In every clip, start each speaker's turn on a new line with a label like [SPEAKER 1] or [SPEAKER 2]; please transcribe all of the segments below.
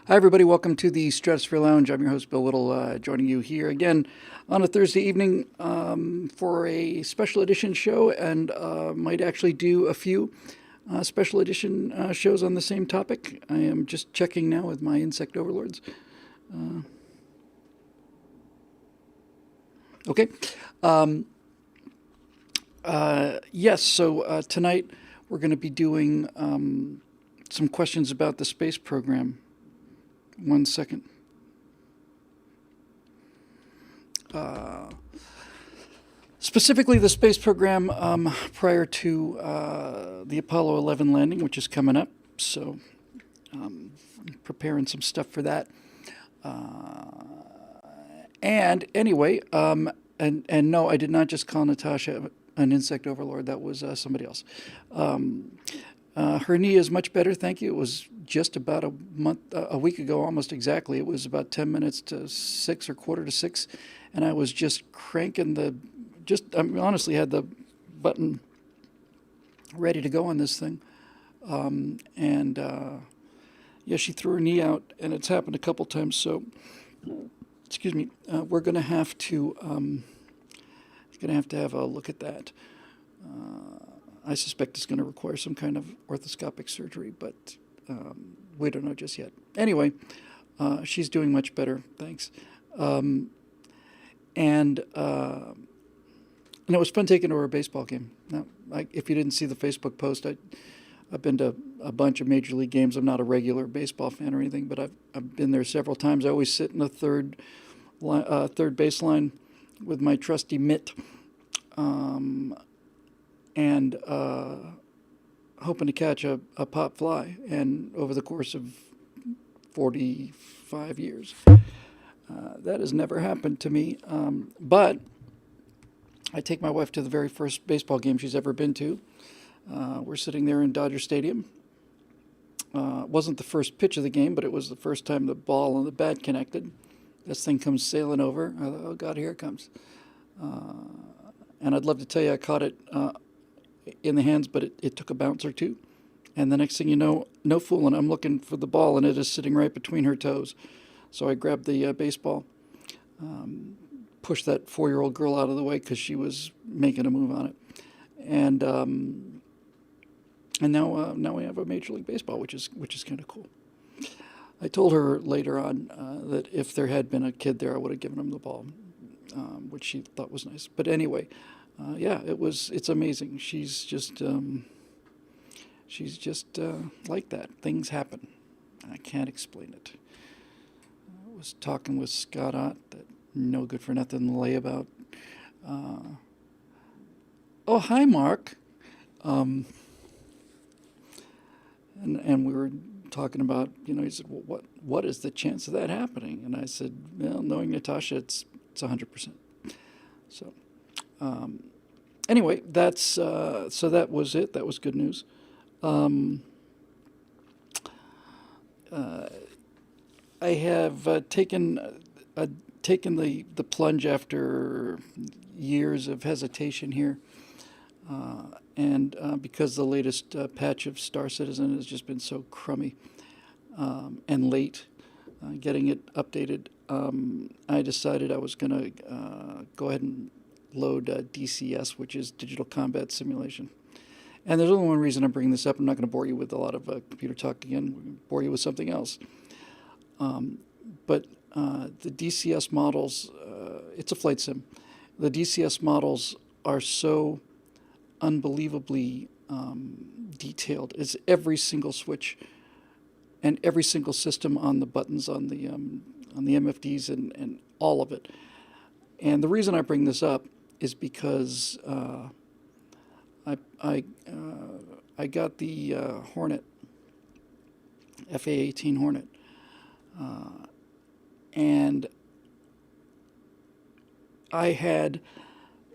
[SPEAKER 1] Hi, everybody. Welcome to the Stratosphere Lounge. I'm your host, Bill Whittle, joining you here again on a Thursday evening for a special edition show, and might actually do a few special edition shows on the same topic. I am just checking now with my insect overlords. Okay. Um, yes, so tonight we're going to be doing some questions about the space program. 1 second. Specifically, the space program prior to the Apollo 11 landing, which is coming up. So, preparing some stuff for that. And anyway, and no, I did not just call Natasha an insect overlord. That was somebody else. Her knee is much better, thank you. It was just about a week ago, almost exactly. It was about 10 minutes to 6 or quarter to 6, and I was just cranking I honestly had the button ready to go on this thing. And yeah, she threw her knee out, and it's happened a couple times. So, excuse me, we're going to have to have a look at that. I suspect it's going to require some kind of orthoscopic surgery, but we don't know just yet. Anyway, she's doing much better, thanks. And it was fun taking her to a baseball game. Now, if you didn't see the Facebook post, I've been to a bunch of major league games. I'm not a regular baseball fan or anything, but I've been there several times. I always sit in the third baseline with my trusty mitt. And hoping to catch a pop fly. And over the course of 45 years, that has never happened to me. But I take my wife to the very first baseball game she's ever been to. We're sitting there in Dodger Stadium. It wasn't the first pitch of the game, but it was the first time the ball and the bat connected. This thing comes sailing over. I thought, oh, God, here it comes. And I'd love to tell you I caught it in the hands, but it took a bounce or two. And the next thing you know, no fooling, I'm looking for the ball, and it is sitting right between her toes. So I grabbed the baseball, pushed that 4-year-old girl out of the way because she was making a move on it. And now we have a Major League Baseball, which is kind of cool. I told her later on that if there had been a kid there, I would have given him the ball, which she thought was nice. But anyway, yeah, it's amazing. She's just like that. Things happen. I can't explain it. I was talking with Scott Ott, that no good for nothing layabout. Oh, hi, Mark. And we were talking about, he said, well, what is the chance of that happening? And I said, well, knowing Natasha, it's 100%. So, anyway, so that was it. That was good news. I have taken the plunge after years of hesitation here, and because the latest patch of Star Citizen has just been so crummy and late getting it updated, I decided I was going to go ahead and load DCS, which is Digital Combat Simulation. And there's only one reason I'm bringing this up. I'm not going to bore you with a lot of computer talk again. We're going to bore you with something else. But the DCS models, it's a flight sim. The DCS models are so unbelievably detailed. It's every single switch and every single system on the buttons on the MFDs and all of it. And the reason I bring this up is because I got the Hornet, FA-18 Hornet, and I had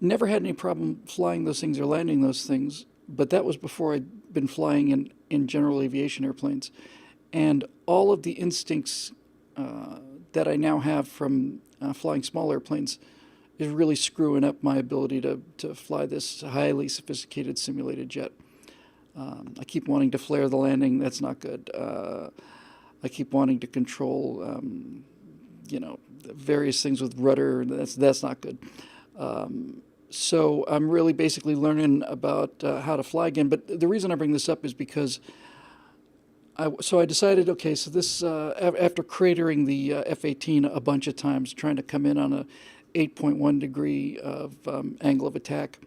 [SPEAKER 1] never had any problem flying those things or landing those things, but that was before I'd been flying in general aviation airplanes. And all of the instincts that I now have from flying small airplanes is really screwing up my ability to fly this highly sophisticated simulated jet. I keep wanting to flare the landing. That's not good. I keep wanting to control, various things with rudder. That's not good. So I'm really basically learning about how to fly again. But the reason I bring this up is because I decided, okay, so this after cratering the F-18 a bunch of times, trying to come in on a 8.1 degree of angle of attack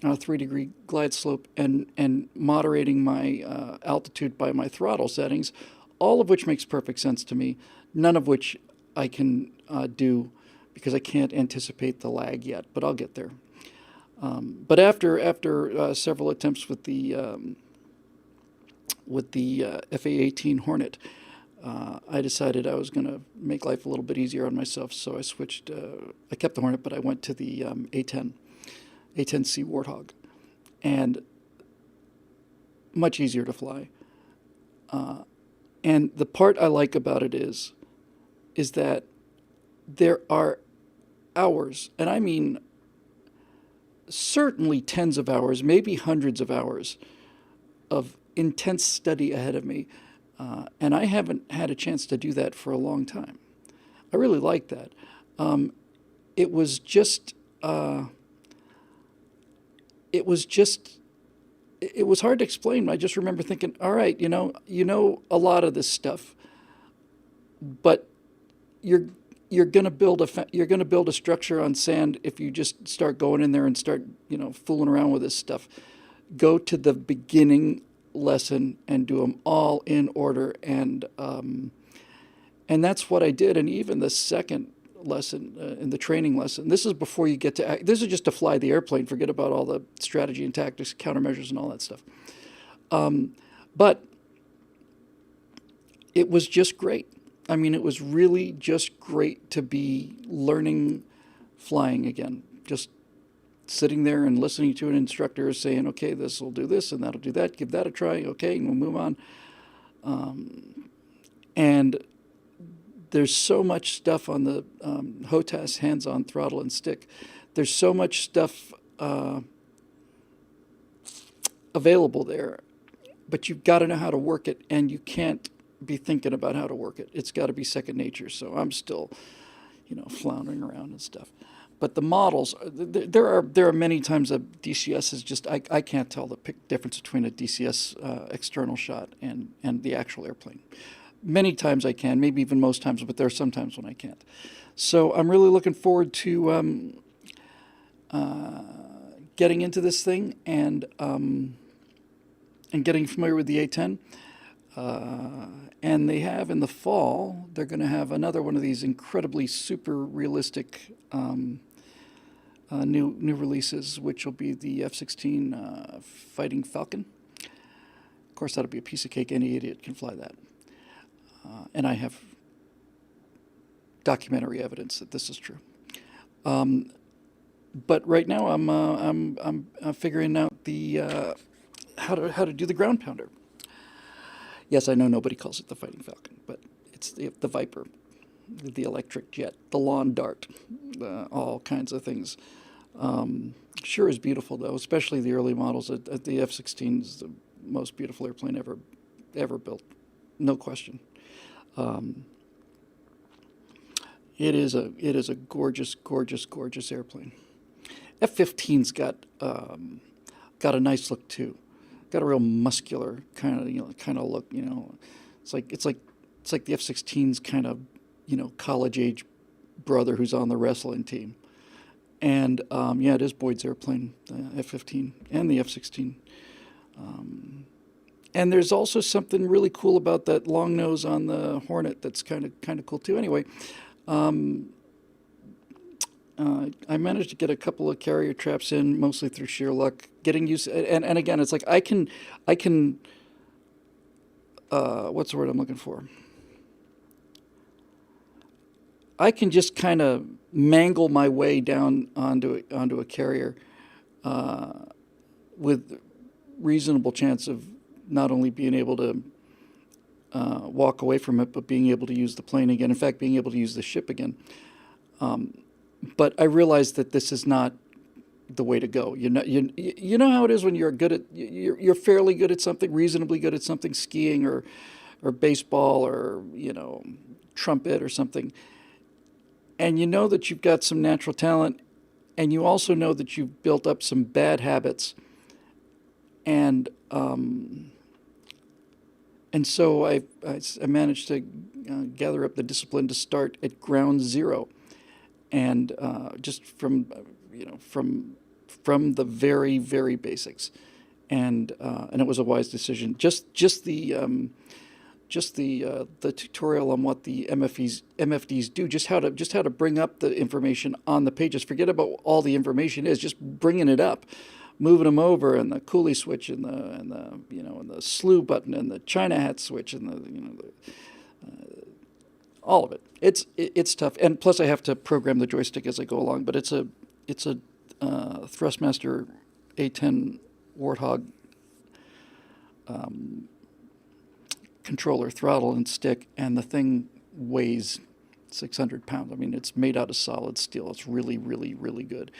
[SPEAKER 1] on a 3 degree glide slope, and moderating my altitude by my throttle settings, all of which makes perfect sense to me. None of which I can do because I can't anticipate the lag yet, but I'll get there. But after several attempts with the FA-18 Hornet, I decided I was going to make life a little bit easier on myself. So I switched. I kept the Hornet, but I went to the A10C Warthog, and much easier to fly. And the part I like about it is that there are hours, and I mean certainly tens of hours, maybe hundreds of hours of intense study ahead of me. And I haven't had a chance to do that for a long time. I really like that. It was just, it was hard to explain. I just remember thinking, all right, you know a lot of this stuff, but you're going to build a structure on sand if you just start going in there and start fooling around with this stuff. Go to the beginning lesson and do them all in order, and that's what I did. And even the second lesson, in the training lesson, this is before you get to this is just to fly the airplane. Forget about all the strategy and tactics, countermeasures, and all that stuff. But it was just great. I mean, it was really just great to be learning flying again. Just sitting there and listening to an instructor saying, okay, this will do this and that'll do that. Give that a try. Okay, and we'll move on. And there's so much stuff on the HOTAS hands-on throttle and stick. There's so much stuff available there, but you've got to know how to work it, and you can't be thinking about how to work it. It's got to be second nature. So I'm still, floundering around and stuff. But the models, there are many times a DCS is just, I can't tell the difference between a DCS external shot and the actual airplane. Many times I can, maybe even most times, but there are some times when I can't. So I'm really looking forward to getting into this thing and getting familiar with the A10. And they have in the fall, they're going to have another one of these incredibly super realistic new releases, which will be the F-16 Fighting Falcon. Of course, that'll be a piece of cake. Any idiot can fly that. And I have documentary evidence that this is true. But right now, I'm figuring out the how to do the ground pounder. Yes, I know nobody calls it the Fighting Falcon, but it's the Viper, the electric jet, the lawn dart, all kinds of things. Sure is beautiful, though, especially the early models. The F-16 is the most beautiful airplane ever built, no question. It is a gorgeous, gorgeous, gorgeous airplane. F-15's got a nice look too. Got a real muscular kind of look. It's like the F-16's kind of college age brother who's on the wrestling team. And it is Boyd's airplane, the F-15 and the F-16. And there's also something really cool about that long nose on the Hornet that's kind of cool too. Anyway, I managed to get a couple of carrier traps in, mostly through sheer luck. Getting used, and again, it's like I can. What's the word I'm looking for? I can just kind of mangle my way down onto a carrier with reasonable chance of not only being able to walk away from it, but being able to use the plane again. In fact, being able to use the ship again. But I realized that this is not the way to go. You know how it is when you're fairly good at something, reasonably good at something, skiing or or baseball or, trumpet or something. And you know that you've got some natural talent, and you also know that you've built up some bad habits. And and so I managed to gather up the discipline to start at ground zero, and just from the very very basics, and it was a wise decision. Just the tutorial on what the MFDs do, just how to bring up the information on the pages. Forget about all the information is, just bringing it up, moving them over, and the coolie switch, and the slew button, and the China hat switch, and all of it. It's tough, and plus I have to program the joystick as I go along. But it's a Thrustmaster A10 Warthog controller, throttle, and stick, and the thing weighs 600 pounds. I mean, it's made out of solid steel. It's really, really, really good.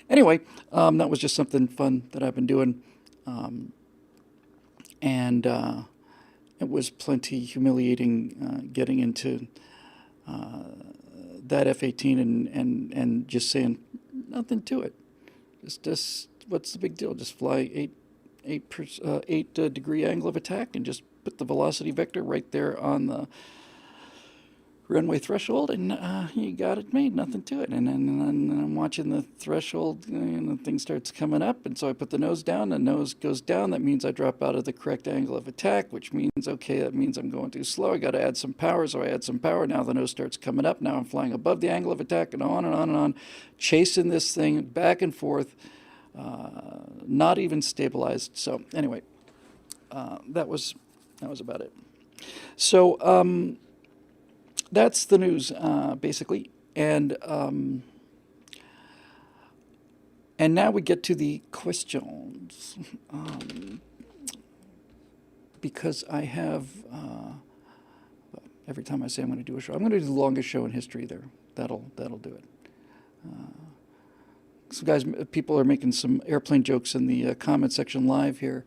[SPEAKER 1] Anyway, that was just something fun that I've been doing. And it was plenty humiliating getting into that F-18 and just saying nothing to it. Just what's the big deal? Just fly 8 degree angle of attack and just put the velocity vector right there on the runway threshold, and you got it made. Nothing to it. And I'm watching the threshold, and the thing starts coming up, and so I put the nose down. The nose goes down. That means I drop out of the correct angle of attack, which means, okay, that means I'm going too slow. I got to add some power, so I add some power. Now the nose starts coming up. Now I'm flying above the angle of attack, and on and on and on, chasing this thing back and forth, not even stabilized. So anyway, that was about it. So that's the news, basically, and now we get to the questions, because I have every time I say I'm going to do a show, I'm going to do the longest show in history. There, that'll do it. Some guys, people are making some airplane jokes in the comment section live here.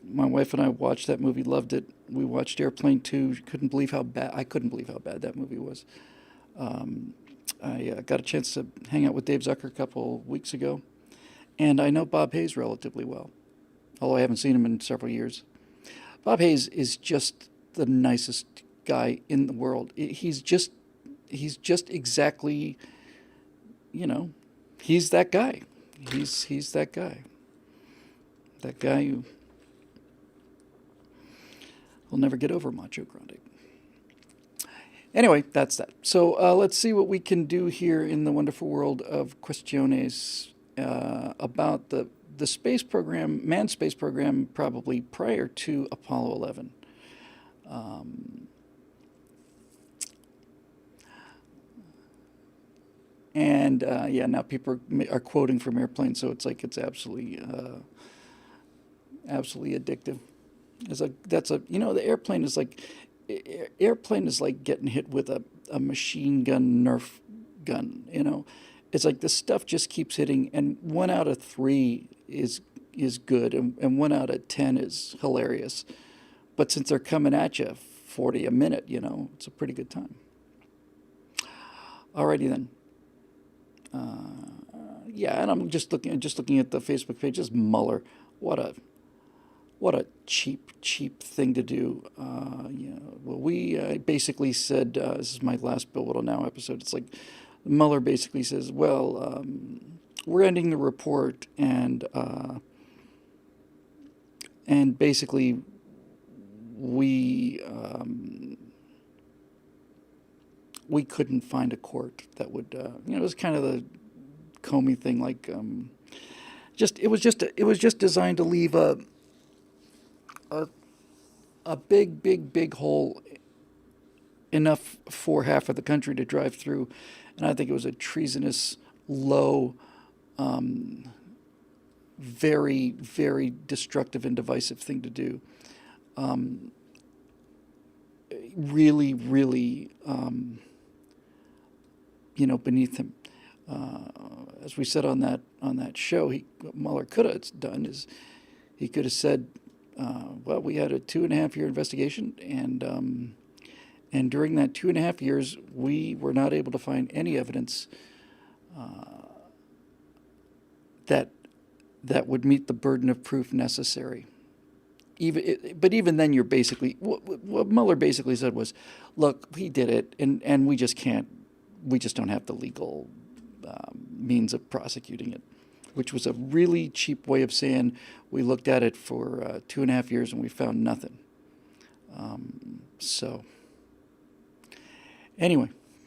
[SPEAKER 1] My wife and I watched that movie, loved it. We watched Airplane 2. I couldn't believe how bad that movie was. I got a chance to hang out with Dave Zucker a couple weeks ago, and I know Bob Hayes relatively well, although I haven't seen him in several years. Bob Hayes is just the nicest guy in the world. He's just exactly, he's that guy. He's that guy. That guy who will never get over Macho Grande. Anyway, that's that. So let's see what we can do here in the wonderful world of questiones about the space program, manned space program, probably prior to Apollo 11. Now people are quoting from Airplane, so it's like it's absolutely addictive. It's like the Airplane is like getting hit with a machine gun Nerf gun. It's like the stuff just keeps hitting, and 1 out of 3 is good, and 1 out of 10 is hilarious. But since they're coming at you 40 a minute, it's a pretty good time. Alrighty then. And I'm just looking at the Facebook page. Just Mueller, what a cheap thing to do. We basically said, this is my last Bill Whittle Now episode. It's like Mueller basically says, well, we're ending the report, and basically we couldn't find a court that would, it was kind of the Comey thing, like it was just designed to leave a big hole enough for half of the country to drive through, and I think it was a treasonous, low, very, very destructive and divisive thing to do. Really, really, beneath him. As we said on that show, what Mueller could have done is he could have said, well, we had a 2.5 year investigation, and during that 2.5 years, we were not able to find any evidence that that would meet the burden of proof necessary. But even then, you're basically what Mueller basically said was, "Look, he did it, and we just can't, we just don't have the legal means of prosecuting it," which was a really cheap way of saying we looked at it for 2.5 years and we found nothing. So, anyway.